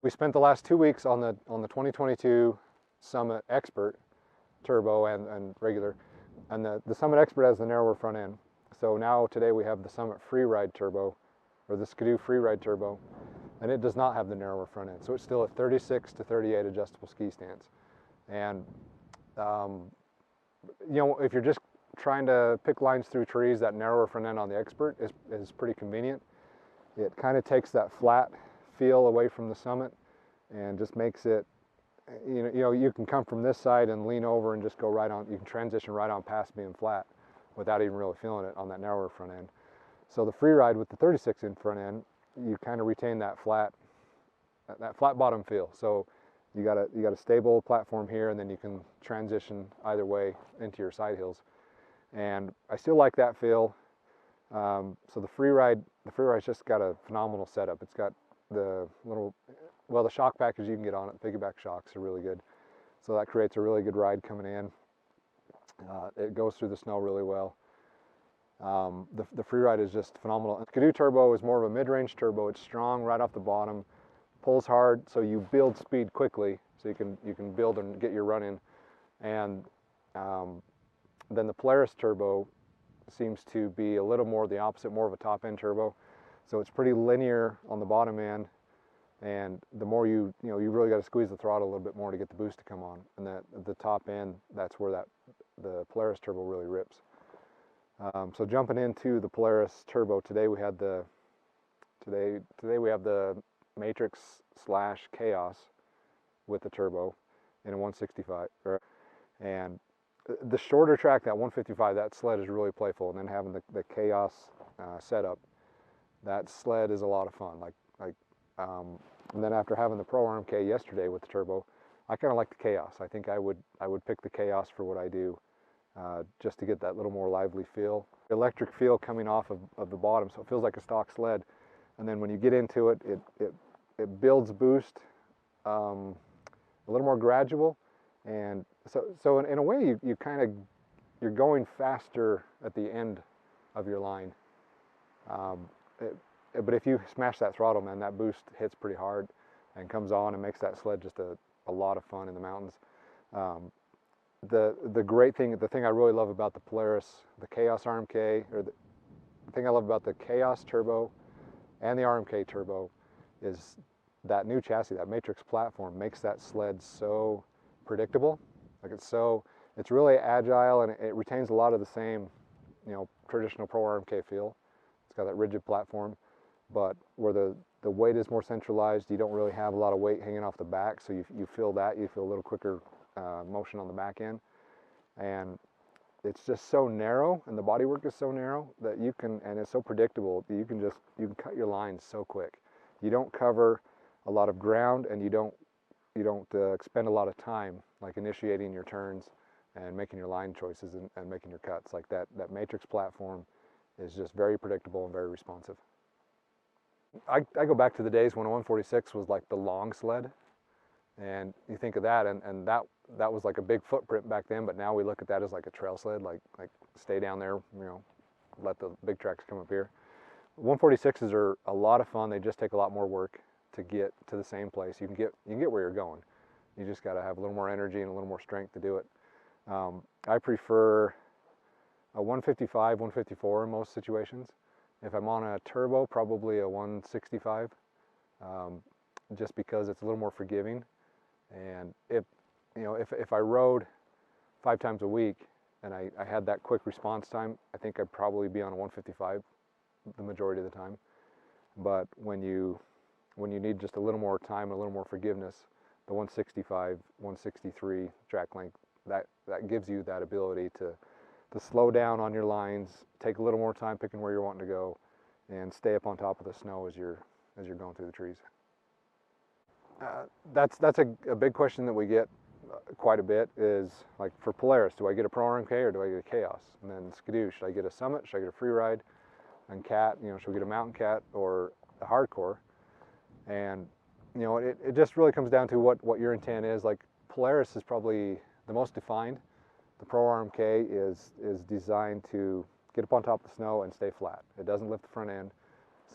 We spent the last 2 weeks on the 2022 Summit Expert turbo and regular, and the Summit Expert has the narrower front end. So now today we have the Summit Freeride turbo, or the Skidoo Freeride turbo, and it does not have the narrower front end. So it's still a 36 to 38 adjustable ski stance. And you know, if you're just trying to pick lines through trees, that narrower front end on the Expert is pretty convenient. It kind of takes that flat feel away from the Summit and just makes it, you know, you can come from this side and lean over and just go right on, you can transition right on past being flat without even really feeling it on that narrower front end. So the Freeride with the 36-inch front end, you kind of retain that flat bottom feel. So you got a stable platform here, and then you can transition either way into your side hills. And I still like that feel. So the Freeride's just got a phenomenal setup. It's got the little, well, the shock package you can get on it, piggyback shocks are really good. So that creates a really good ride coming in. It goes through the snow really well. The Freeride is just phenomenal. Skidoo turbo is more of a mid-range turbo. It's strong right off the bottom, pulls hard, so you build speed quickly, so you can build and get your run in. And then the Polaris turbo seems to be a little more the opposite, more of a top-end turbo. So it's pretty linear on the bottom end, and the more you really got to squeeze the throttle a little bit more to get the boost to come on. And the top end, that's where the Polaris turbo really rips. So jumping into the Polaris turbo, today we have the Matrix / Chaos with the turbo in a 165, and the shorter track, that 155, that sled is really playful, and then having the Chaos setup, that sled is a lot of fun. And then after having the Pro RMK yesterday with the turbo, I kind of like the Chaos. I think I would pick the Chaos for what I do, just to get that little more lively feel, electric feel coming off of the bottom, so it feels like a stock sled. And then when you get into it, it builds boost, a little more gradual, and so in a way you're going faster at the end of your line. But if you smash that throttle, man, that boost hits pretty hard and comes on and makes that sled just a lot of fun in the mountains. The great thing, the thing I really love about the Polaris, the Chaos RMK, or the thing I love about the Chaos turbo and the RMK turbo, is that new chassis, that Matrix platform, makes that sled so predictable. Like it's really agile, and it retains a lot of the same, traditional Pro RMK feel. It's got that rigid platform, but where the weight is more centralized, you don't really have a lot of weight hanging off the back, so you feel a little quicker motion on the back end. And it's just so narrow, and the bodywork is so narrow that you can, and it's so predictable that you can cut your lines so quick. You don't cover a lot of ground, and you don't expend a lot of time, like initiating your turns and making your line choices and making your cuts. Like that Matrix platform is just very predictable and very responsive. I go back to the days when a 146 was like the long sled, and you think of that, and that was like a big footprint back then, but now we look at that as like a trail sled, like stay down there, let the big tracks come up here. 146s are a lot of fun. They just take a lot more work to get to the same place. You can get where you're going. You just got to have a little more energy and a little more strength to do it. I prefer a 155, 154 in most situations. If I'm on a turbo, probably a 165, just because it's a little more forgiving. And if I rode 5 times a week and I had that quick response time, I think I'd probably be on a 155 the majority of the time. But when you need just a little more time, a little more forgiveness, the 165, 163 track length, that gives you that ability to slow down on your lines, take a little more time picking where you're wanting to go, and stay up on top of the snow as you're going through the trees. That's a big question that we get quite a bit, is like, for Polaris, do I get a Pro RMK or do I get a Chaos? And then Skidoo, should I get a Summit, should I get a Freeride? And Cat, should we get a Mountain Cat or a Hardcore? And it just really comes down to what your intent is. Like, Polaris is probably the most defined. The Pro RMK is designed to get up on top of the snow and stay flat. It doesn't lift the front end,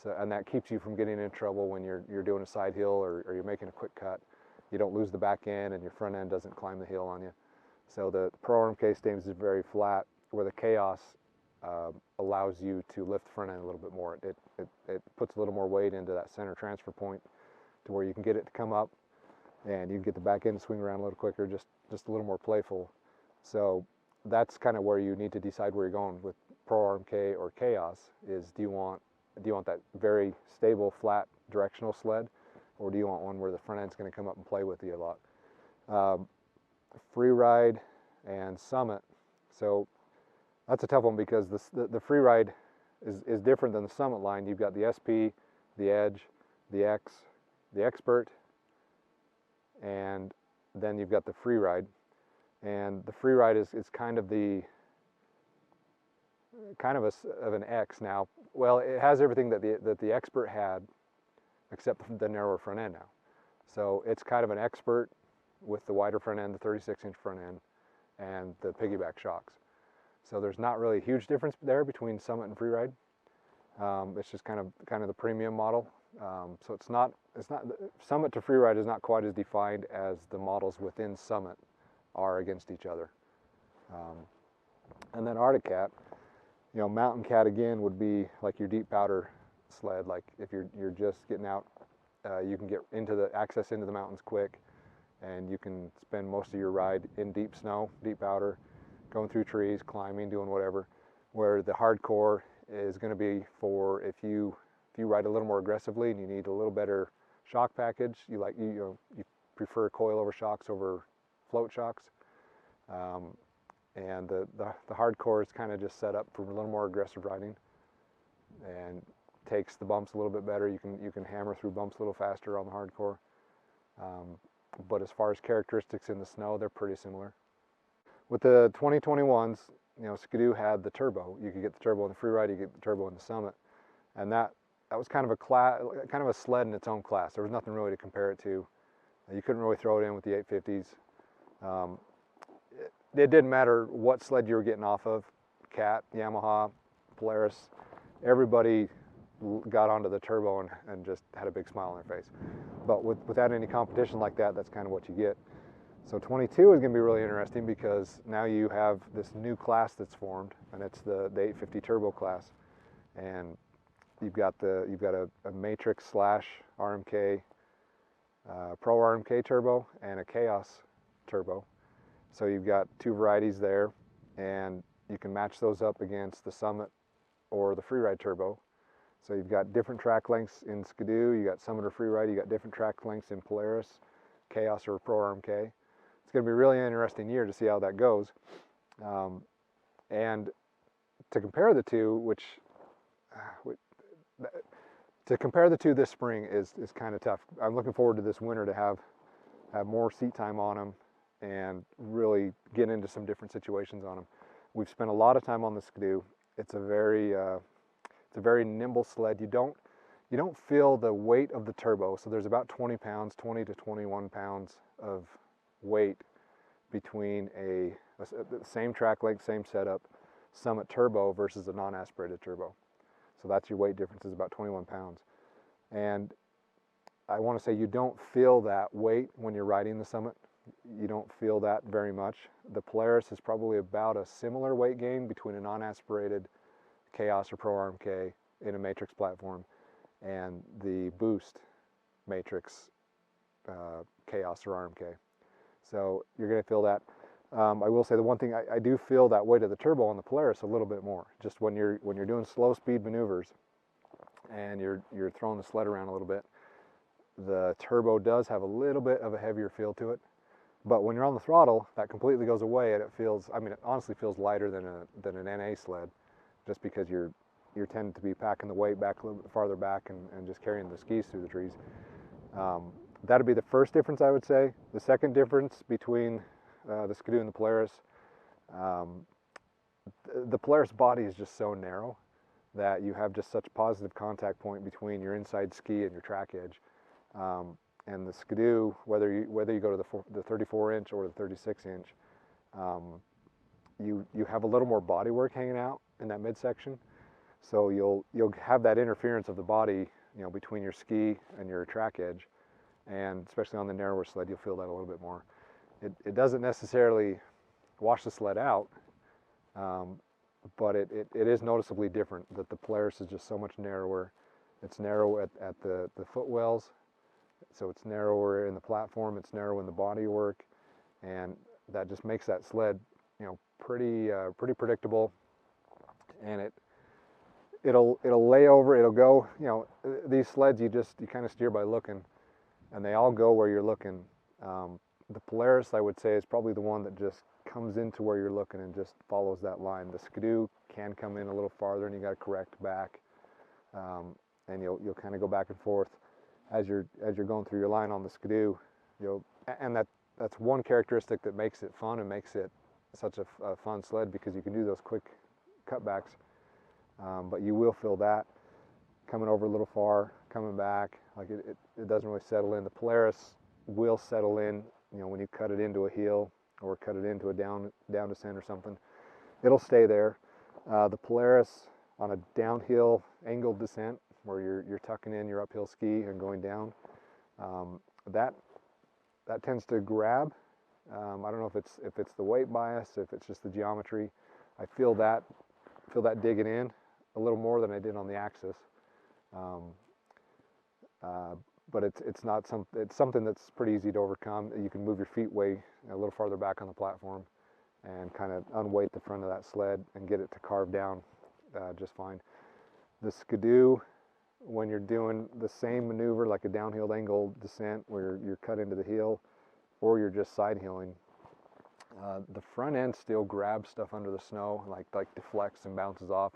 So, and that keeps you from getting in trouble when you're doing a side hill or you're making a quick cut. You don't lose the back end and your front end doesn't climb the hill on you. So the Pro RMK stays very flat, where the Chaos allows you to lift the front end a little bit more. It puts a little more weight into that center transfer point to where you can get it to come up and you can get the back end to swing around a little quicker, just a little more playful. So that's kind of where you need to decide where you're going with Pro RMK or Chaos. Is do you want that very stable, flat, directional sled, or do you want one where the front end's going to come up and play with you a lot? Freeride and Summit. So that's a tough one because the Freeride is different than the Summit line. You've got the SP, the Edge, the X, the Expert, and then you've got the Freeride. And the Freeride is kind of an X now. Well, it has everything that the Expert had, except the narrower front end now. So it's kind of an Expert with the wider front end, the 36-inch front end, and the piggyback shocks. So there's not really a huge difference there between Summit and Freeride. It's just kind of the premium model. So it's not Summit to Freeride is not quite as defined as the models within Summit are against each other. And then Arctic Cat, Mountain Cat again would be like your deep powder sled. Like if you're just getting out, you can get access into the mountains quick, and you can spend most of your ride in deep snow, deep powder, going through trees, climbing, doing whatever. Where the hardcore is going to be for if you ride a little more aggressively and you need a little better shock package. You prefer coilover shocks over float shocks, and the hardcore is kind of just set up for a little more aggressive riding and takes the bumps a little bit better. You can hammer through bumps a little faster on the hardcore. But as far as characteristics in the snow, they're pretty similar. With the 2021s, Skidoo had the turbo. You could get the turbo in the Freeride, you get the turbo in the Summit, and that was kind of a sled in its own class. There was nothing really to compare it to. You couldn't really throw it in with the 850s. It didn't matter what sled you were getting off of, Cat, Yamaha, Polaris. Everybody got onto the turbo and just had a big smile on their face. But without any competition like that, that's kind of what you get. So 22 is going to be really interesting because now you have this new class that's formed, and it's the 850 turbo class, and you've got a Matrix / RMK, Pro RMK turbo and a Chaos turbo. So you've got two varieties there, and you can match those up against the Summit or the Freeride turbo. So you've got different track lengths in Skidoo, you got Summit or Freeride, you got different track lengths in Polaris, Chaos or Pro RMK. It's going to be a really interesting year to see how that goes. And to compare the two, this spring is kind of tough. I'm looking forward to this winter to have more seat time on them and really get into some different situations on them. We've spent a lot of time on the Skidoo. It's a very nimble sled. You don't feel the weight of the turbo. So there's about 20 to 21 pounds of weight between the same track length, same setup, Summit turbo versus a non-aspirated turbo. So that's your weight difference, is about 21 pounds. And I want to say you don't feel that weight when you're riding the Summit. You don't feel that very much. The Polaris is probably about a similar weight gain between a non-aspirated Chaos or Pro RMK in a Matrix platform and the Boost Matrix Chaos or RMK. So you're going to feel that. I will say the one thing, I do feel that weight of the turbo on the Polaris a little bit more. Just when you're doing slow speed maneuvers and you're throwing the sled around a little bit, the turbo does have a little bit of a heavier feel to it. But when you're on the throttle, that completely goes away, and it honestly feels lighter than an NA sled, just because you're tending to be packing the weight back a little bit farther back and just carrying the skis through the trees. That'd be the first difference, I would say. The second difference between the Skidoo and the Polaris, the Polaris body is just so narrow that you have just such a positive contact point between your inside ski and your track edge. And the Skidoo, whether you go to the 34-inch or the 36-inch, you have a little more bodywork hanging out in that midsection. So you'll have that interference of the body, between your ski and your track edge, and especially on the narrower sled, you'll feel that a little bit more. It doesn't necessarily wash the sled out, but it is noticeably different. That the Polaris is just so much narrower. It's narrow at the footwells, so it's narrower in the platform, it's narrow in the bodywork, and that just makes that sled, pretty predictable. And it'll lay over, it'll go, these sleds you kind of steer by looking, and they all go where you're looking. The Polaris, I would say, is probably the one that just comes into where you're looking and just follows that line. The Skidoo can come in a little farther, and you got to correct back, and you'll kind of go back and forth as you're going through your line on the Skidoo. And that's one characteristic that makes it fun and makes it such a fun sled, because you can do those quick cutbacks. But you will feel that coming over a little far, coming back, like it doesn't really settle in. The Polaris will settle in, when you cut it into a heel or cut it into a down descent or something, it'll stay there. The Polaris on a downhill angled descent, where you're tucking in your uphill ski and going down, that tends to grab. I don't know if it's the weight bias, if it's just the geometry. I feel that digging in a little more than I did on the Axis. But it's something that's pretty easy to overcome. You can move your feet way a little farther back on the platform and kind of unweight the front of that sled and get it to carve down just fine. The Skidoo, when you're doing the same maneuver, like a downhill angle descent where you're cut into the heel, or you're just side heeling, the front end still grabs stuff under the snow, like deflects and bounces off.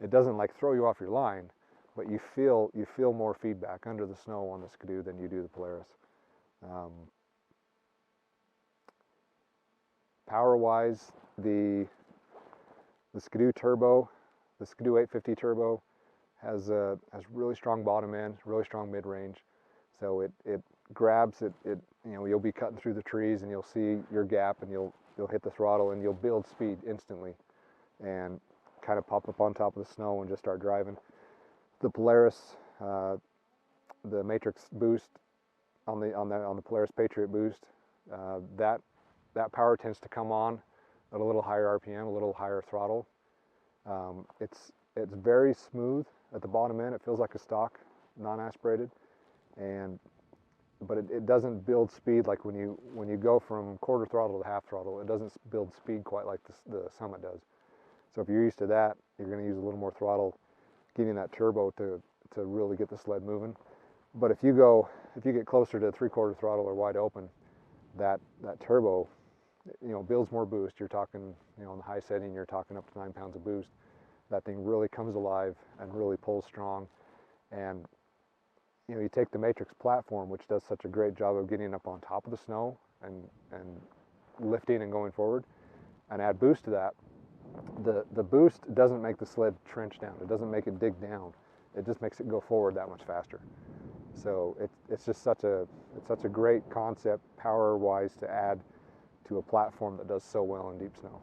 It doesn't like throw you off your line, but you feel more feedback under the snow on the Skidoo than you do the Polaris. Power-wise, the Skidoo turbo, the Skidoo 850 turbo, has really strong bottom end, really strong mid-range. So it grabs it. You'll be cutting through the trees and you'll see your gap, and you'll hit the throttle and you'll build speed instantly, and kind of pop up on top of the snow and just start driving. The Polaris, the Matrix boost on the Polaris Patriot boost, that power tends to come on at a little higher RPM, a little higher throttle. It's very smooth at the bottom end. It feels like a stock, non-aspirated, but it doesn't build speed like when you go from quarter throttle to half throttle. It doesn't build speed quite like the Summit does. So if you're used to that, you're going to use a little more throttle, getting that turbo to really get the sled moving. But if you get closer to 3/4 throttle or wide open, that turbo, builds more boost. You're talking, on the high setting, you're talking up to 9 pounds of boost. That thing really comes alive and really pulls strong. And you take the Matrix platform, which does such a great job of getting up on top of the snow and lifting and going forward, and add boost to that. The boost doesn't make the sled trench down. It doesn't make it dig down. It just makes it go forward that much faster. So it's such a great concept, power-wise, to add to a platform that does so well in deep snow.